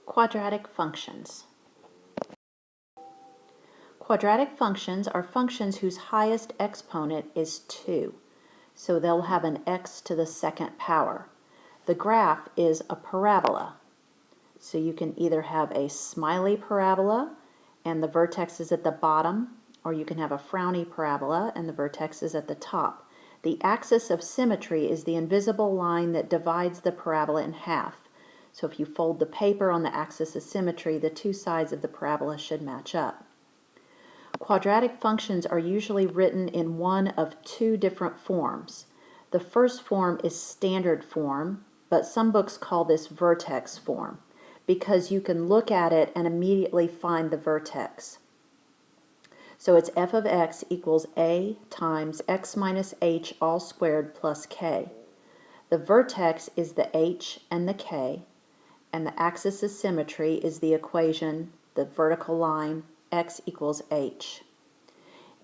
Quadratic functions. Quadratic functions are functions whose highest exponent is 2. So they'll have an x to the second power. The graph is a parabola. So you can either have a smiley parabola and the vertex is at the bottom, or you can have a frowny parabola and the vertex is at the top. The axis of symmetry is the invisible line that divides the parabola in half. So if you fold the paper on the axis of symmetry, the two sides of the parabola should match up. Quadratic functions are usually written in one of two different forms. The first form is standard form, but some books call this vertex form because you can look at it and immediately find the vertex. So it's f of x equals a times x minus h all squared plus k. The vertex is the h and the k, and the axis of symmetry is the equation, the vertical line, x equals h.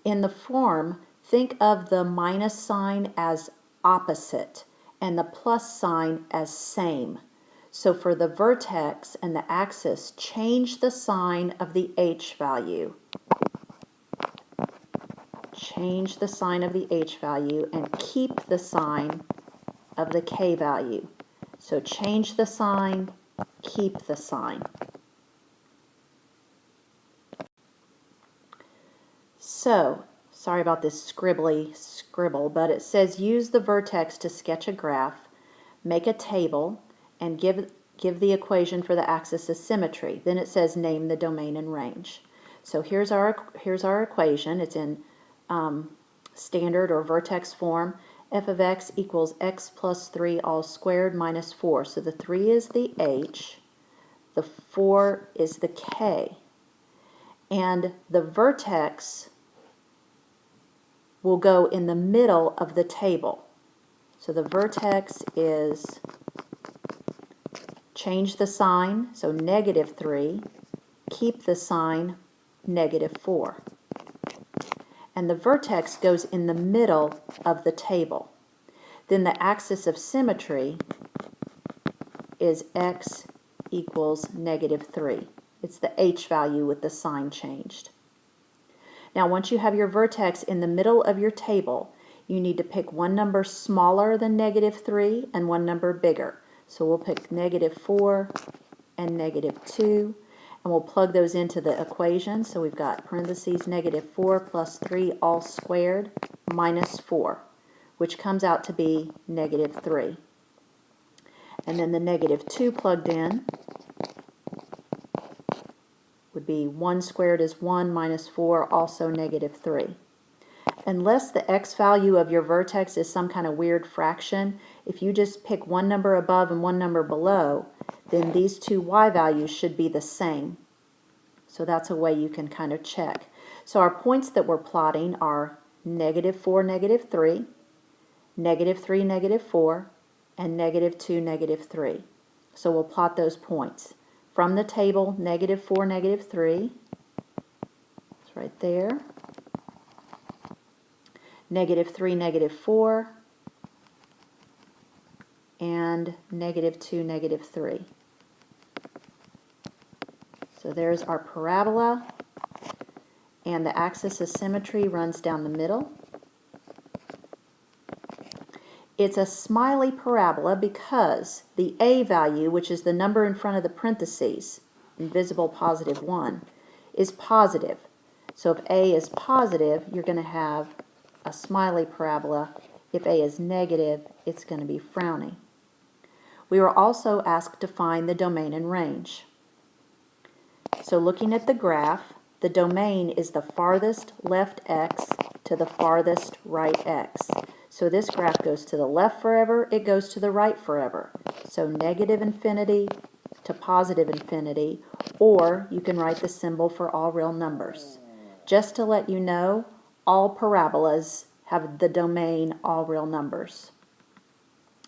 In the form, think of the minus sign as opposite and the plus sign as same. So for the vertex and the axis, change the sign of the h value. Change the sign of the h value and keep the sign of the k value. So change the sign, keep the sign. So, sorry about this scribbly scribble, but it says use the vertex to sketch a graph, make a table, and give the equation for the axis of symmetry. Then it says name the domain and range. So here's our equation. It's in standard or vertex form. F of x equals x plus 3 all squared minus 4. So the 3 is the h, the 4 is the k, and the vertex will go in the middle of the table. So the vertex is, change the sign, so negative 3, keep the sign, negative 4. And the vertex goes in the middle of the table. Then the axis of symmetry is x equals negative 3. It's the h value with the sign changed. Now once you have your vertex in the middle of your table, you need to pick one number smaller than negative 3 and one number bigger. So we'll pick negative 4 and negative 2. And we'll plug those into the equation. So we've got parentheses negative 4 plus 3 all squared minus 4, which comes out to be negative 3. And then the negative 2 plugged in would be 1 squared is 1 minus 4, also negative 3. Unless the x value of your vertex is some kind of weird fraction, if you just pick one number above and one number below, then these two y values should be the same. So that's a way you can kind of check. So our points that we're plotting are negative 4, negative 3, negative 3, negative 4, and negative 2, negative 3. So we'll plot those points. From the table, negative 4, negative 3. It's right there. Negative 3, negative 4. And negative 2, negative 3. So there's our parabola, and the axis of symmetry runs down the middle. It's a smiley parabola because the a value, which is the number in front of the parentheses, invisible positive 1, is positive. So if a is positive, you're going to have a smiley parabola. If a is negative, it's going to be frowny. We were also asked to find the domain and range. So looking at the graph, the domain is the farthest left x to the farthest right x. So this graph goes to the left forever, it goes to the right forever. So negative infinity to positive infinity, or you can write the symbol for all real numbers. Just to let you know, all parabolas have the domain all real numbers.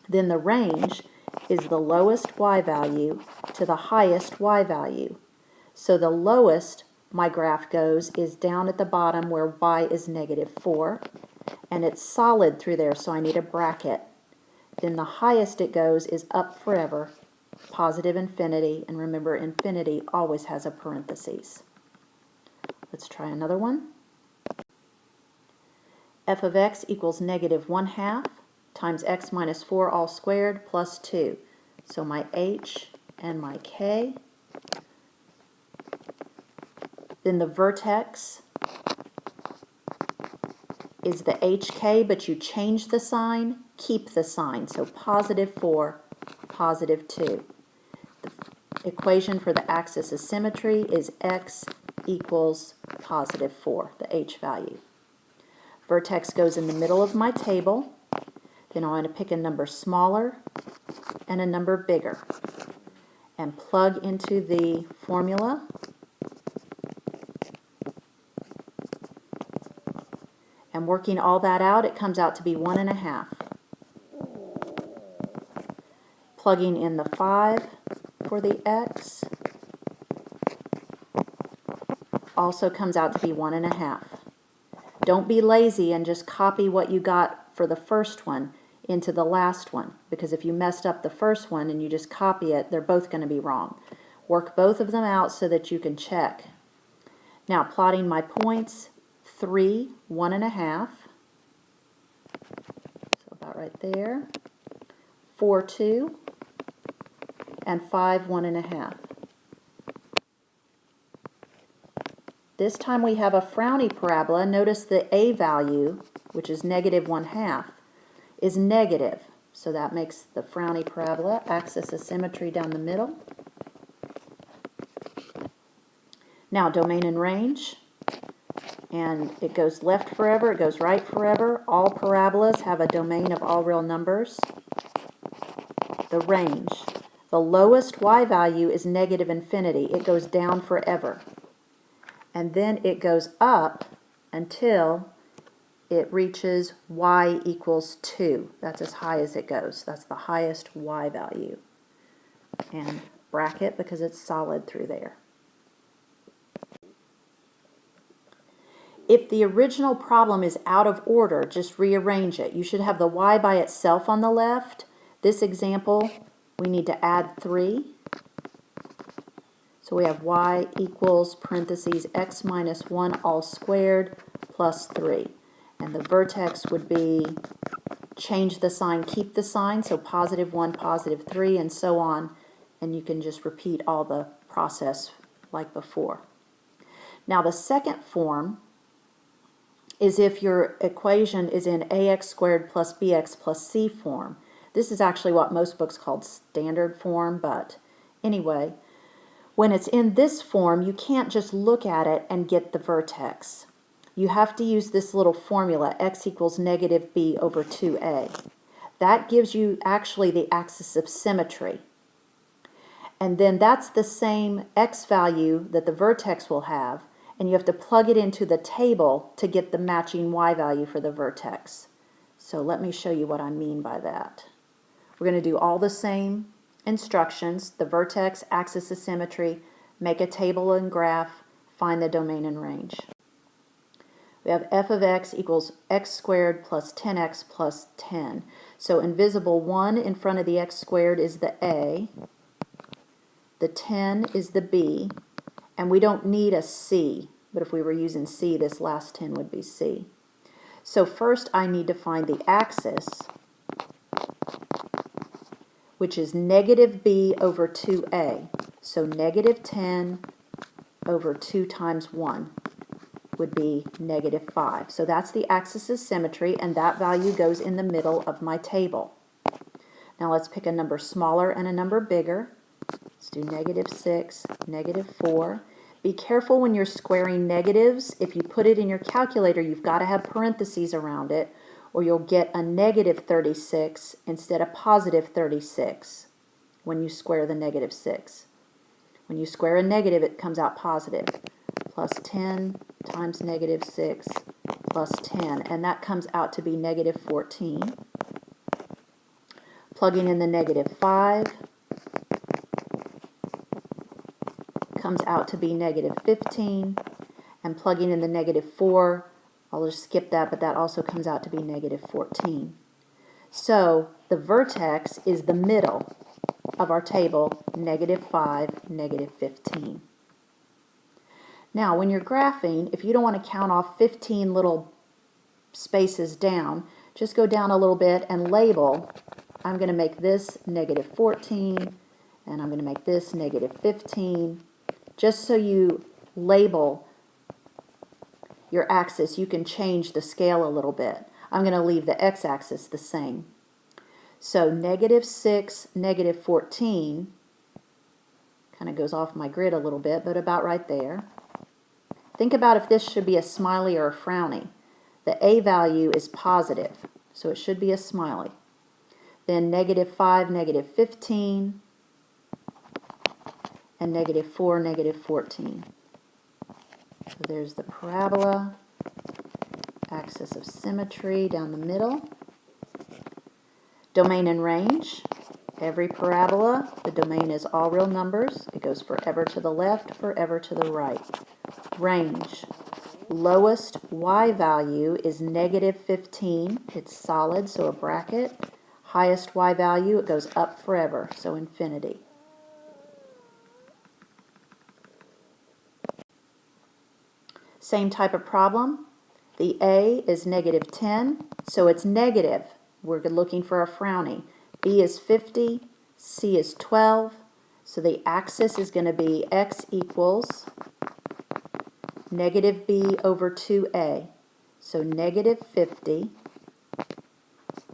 Then the range is the lowest y value to the highest y value. So the lowest my graph goes is down at the bottom where y is negative 4, and it's solid through there, so I need a bracket. Then the highest it goes is up forever positive infinity, and remember infinity always has a parentheses. Let's try another one. F of x equals negative 1/2 times x minus 4 all squared plus 2. So my h and my k. Then the vertex is the hk, but you change the sign, keep the sign. So positive 4, positive 2. The equation for the axis of symmetry is x equals positive 4, the h value. Vertex goes in the middle of my table. Then I want to pick a number smaller and a number bigger and plug into the formula. And working all that out, it comes out to be 1.5. Plugging in the 5 for the x also comes out to be 1.5. Don't be lazy and just copy what you got for the first one into the last one, because if you messed up the first one and you just copy it, they're both going to be wrong. Work both of them out so that you can check. Now, plotting my points, 3, 1.5, so about right there, 4, 2, and 5, 1.5. This time we have a frowny parabola. Notice the a value, which is negative 1/2, is negative. So that makes the frowny parabola. Axis of symmetry down the middle. Now domain and range. And it goes left forever, it goes right forever. All parabolas have a domain of all real numbers. The range. The lowest y value is negative infinity. It goes down forever. And then it goes up until it reaches y equals 2. That's as high as it goes. That's the highest y value. And bracket because it's solid through there. If the original problem is out of order, just rearrange it. You should have the y by itself on the left. This example, we need to add 3. So we have y equals parentheses x minus 1 all squared plus 3. And the vertex would be change the sign, keep the sign, so positive 1, positive 3, and so on. And you can just repeat all the process like before. Now the second form is if your equation is in ax squared plus bx plus c form. This is actually what most books call standard form, but anyway, when it's in this form, you can't just look at it and get the vertex. You have to use this little formula, x equals negative b over 2a. That gives you actually the axis of symmetry. And then that's the same x value that the vertex will have, and you have to plug it into the table to get the matching y value for the vertex. So let me show you what I mean by that. We're going to do all the same instructions, the vertex, axis of symmetry, make a table and graph, find the domain and range. We have f of x equals x squared plus 10x plus 10. So invisible 1 in front of the x squared is the a, the 10 is the b, and we don't need a c, but if we were using c, this last 10 would be c. So first I need to find the axis, which is negative b over 2a. So negative 10 over 2 times 1 would be negative 5. So that's the axis of symmetry, and that value goes in the middle of my table. Now let's pick a number smaller and a number bigger. Let's do negative 6, negative 4. Be careful when you're squaring negatives. If you put it in your calculator, you've got to have parentheses around it, or you'll get a negative 36 instead of positive 36 when you square the negative 6. When you square a negative, it comes out positive. Plus 10 times negative 6 plus 10, and that comes out to be negative 14. Plugging in the negative 5 comes out to be negative 15, and plugging in the negative 4, I'll just skip that, but that also comes out to be negative 14. So the vertex is the middle. of our table, -5, -15. Now, when you're graphing, if you don't want to count off 15 little spaces down, just go down a little bit and label. I'm going to make this -14, and I'm going to make this -15. Just so you label your axis, you can change the scale a little bit. I'm going to leave the x-axis the same. So -6, -14, kind of goes off my grid a little bit, but about right there. Think about if this should be a smiley or a frowny. The A value is positive, so it should be a smiley. Then -5, -15, and -4, -14. So there's the parabola, axis of symmetry down the middle. Domain and range. Every parabola, the domain is all real numbers. It goes forever to the left, forever to the right. Range. Lowest y value is -15. It's solid, so a bracket. Highest y value, it goes up forever, so infinity. Same type of problem. The A is -10, so it's negative. We're looking for a frowny. B is 50, C is 12, so the axis is going to be x equals -b over 2a. So -50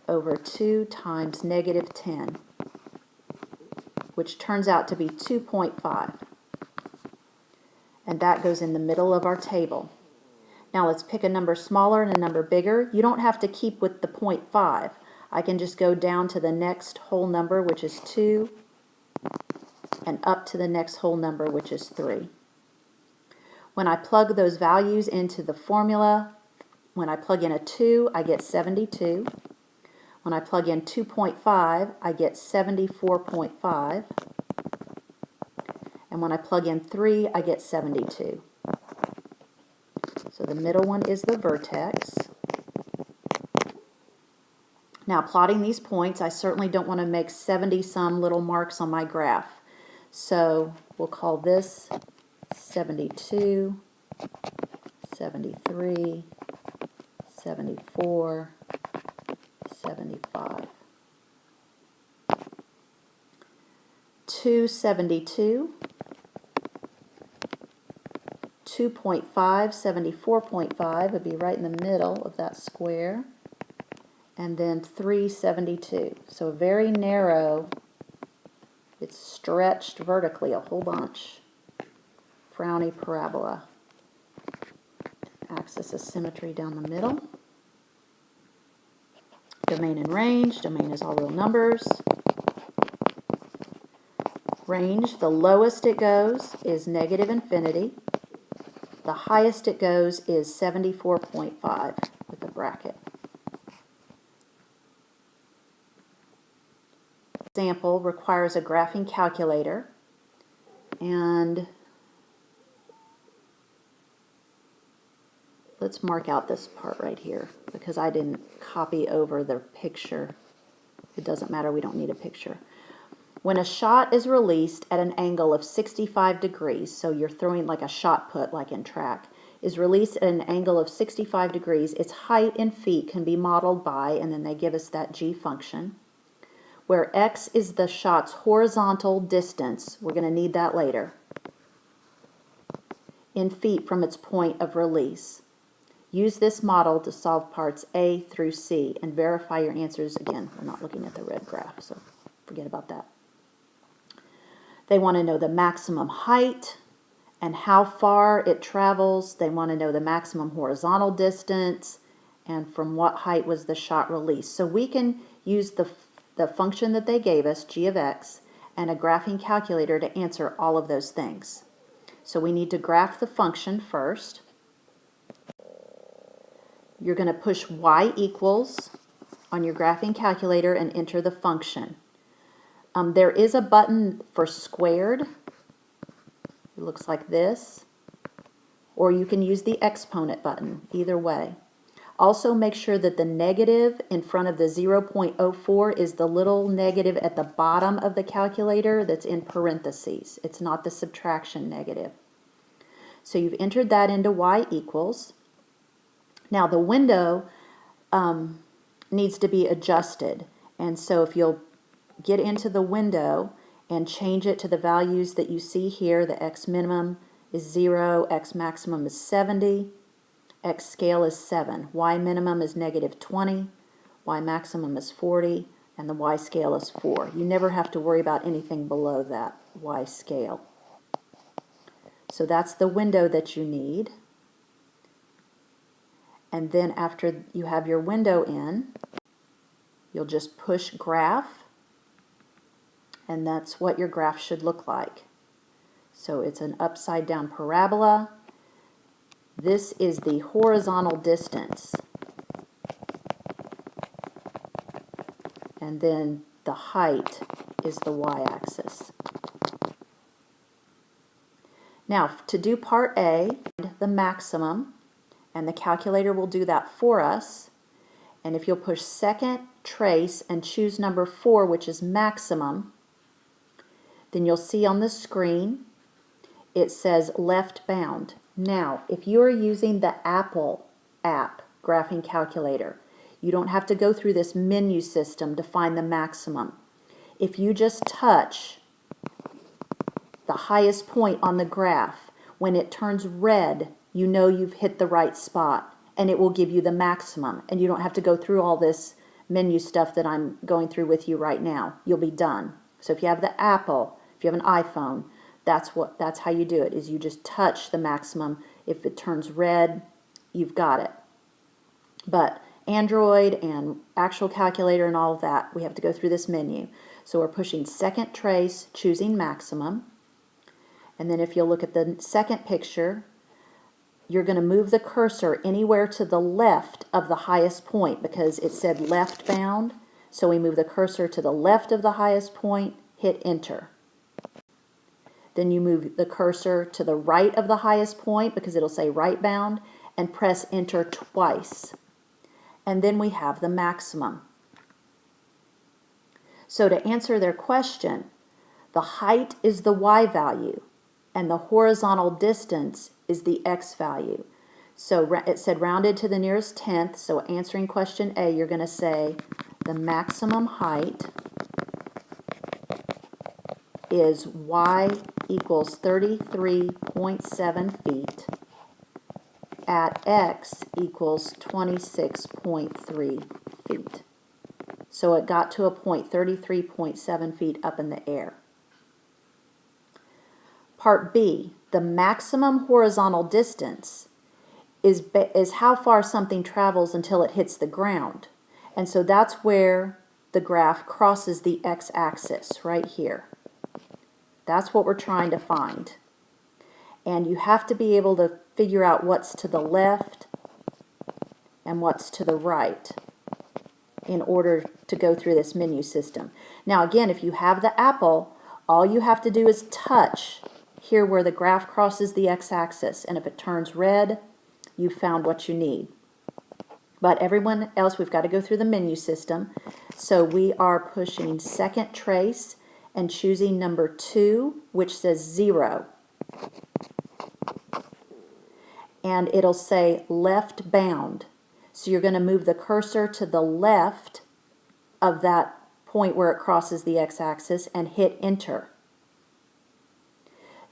over 2 times -10, which turns out to be 2.5. And that goes in the middle of our table. Now let's pick a number smaller and a number bigger. You don't have to keep with the 0.5. I can just go down to the next whole number, which is 2, and up to the next whole number, which is 3. When I plug those values into the formula, when I plug in a 2, I get 72. When I plug in 2.5, I get 74.5. And when I plug in 3, I get 72. So the middle one is the vertex. Now, plotting these points, I certainly don't want to make 70-some little marks on my graph. So we'll call this 72, 73, 74, 75. 272, 2.5, 74.5 would be right in the middle of that square. And then 372. So very narrow. It's stretched vertically a whole bunch. Frowny parabola. Axis of symmetry down the middle. Domain and range. Domain is all real numbers. Range, the lowest it goes is -infinity. The highest it goes is 74.5 with a bracket. Example requires a graphing calculator, and let's mark out this part right here because I didn't copy over the picture. It doesn't matter, we don't need a picture. When a shot is released at an angle of 65 degrees, so you're throwing like a shot put like in track, is released at an angle of 65 degrees, its height in feet can be modeled by, and then they give us that g function, where x is the shot's horizontal distance, we're going to need that later, in feet from its point of release. Use this model to solve parts A through C and verify your answers. Again, we're not looking at the red graph, so forget about that. They want to know the maximum height and how far it travels. They want to know the maximum horizontal distance and from what height was the shot released. So we can use the function that they gave us, g of x, and a graphing calculator to answer all of those things. So we need to graph the function first. You're going to push y equals on your graphing calculator and enter the function. There is a button for squared. It looks like this. Or you can use the exponent button, either way. Also make sure that the negative in front of the 0.04 is the little negative at the bottom of the calculator that's in parentheses. It's not the subtraction negative. So you've entered that into y equals. Now the window needs to be adjusted. And so if you'll get into the window and change it to the values that you see here, the x minimum is 0, x maximum is 70, x scale is 7, y minimum is negative 20, y maximum is 40, and the y scale is 4. You never have to worry about anything below that y scale. So that's the window that you need. And then after you have your window in, you'll just push graph, and that's what your graph should look like. So it's an upside down parabola. This is the horizontal distance. And then the height is the y-axis. Now, to do part A, the maximum, and the calculator will do that for us. And if you'll push second trace and choose number 4, which is maximum, then you'll see on the screen it says left bound. Now, if you are using the Apple app graphing calculator, you don't have to go through this menu system to find the maximum. If you just touch the highest point on the graph, when it turns red, you know you've hit the right spot, and it will give you the maximum, and you don't have to go through all this menu stuff that I'm going through with you right now. You'll be done. So if you have the Apple, if you have an iPhone, that's how you do it, is you just touch the maximum. If it turns red, you've got it. But Android and actual calculator and all of that, we have to go through this menu. So we're pushing second trace, choosing maximum. And then if you'll look at the second picture, you're going to move the cursor anywhere to the left of the highest point because it said left bound. So we move the cursor to the left of the highest point, hit enter. Then you move the cursor to the right of the highest point because it'll say right bound, and press enter twice. And then we have the maximum. So to answer their question, the height is the y value and the horizontal distance is the x value. So it said rounded to the nearest tenth, so answering question A, you're going to say the maximum height is y equals 33.7 feet at x equals 26.3 feet. So it got to a point 33.7 feet up in the air. Part B, the maximum horizontal distance is how far something travels until it hits the ground. And so that's where the graph crosses the x-axis, right here. That's what we're trying to find. And you have to be able to figure out what's to the left and what's to the right in order to go through this menu system. Now again, if you have the Apple, all you have to do is touch here where the graph crosses the x-axis, and if it turns red, you've found what you need. But everyone else, we've got to go through the menu system. So we are pushing second trace and choosing number 2, which says 0. And it'll say left bound. So you're going to move the cursor to the left of that point where it crosses the x-axis and hit enter.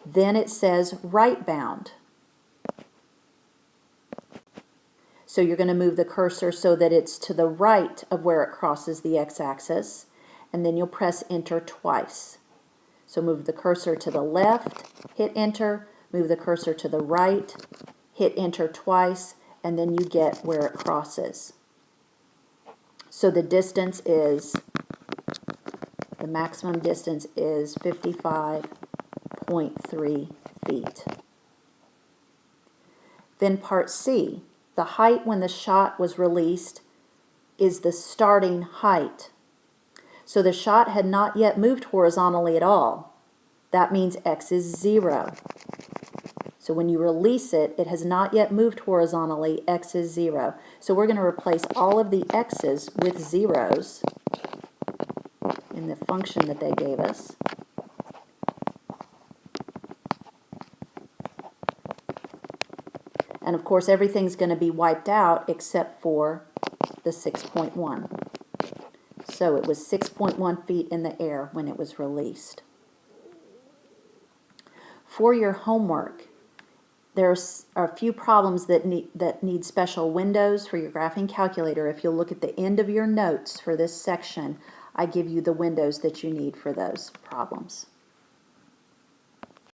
Then it says right bound. So you're going to move the cursor so that it's to the right of where it crosses the x-axis, and then you'll press enter twice. So move the cursor to the left, hit enter, move the cursor to the right, hit enter twice, and then you get where it crosses. So the distance is, the maximum distance is 55.3 feet. Then part C, the height when the shot was released is the starting height. So the shot had not yet moved horizontally at all. That means x is 0. So when you release it, it has not yet moved horizontally, x is 0. So we're going to replace all of the x's with zeros in the function that they gave us. And of course, everything's going to be wiped out except for the 6.1. So it was 6.1 feet in the air when it was released. For your homework, there are a few problems that need special windows for your graphing calculator. If you'll look at the end of your notes for this section, I give you the windows that you need for those problems.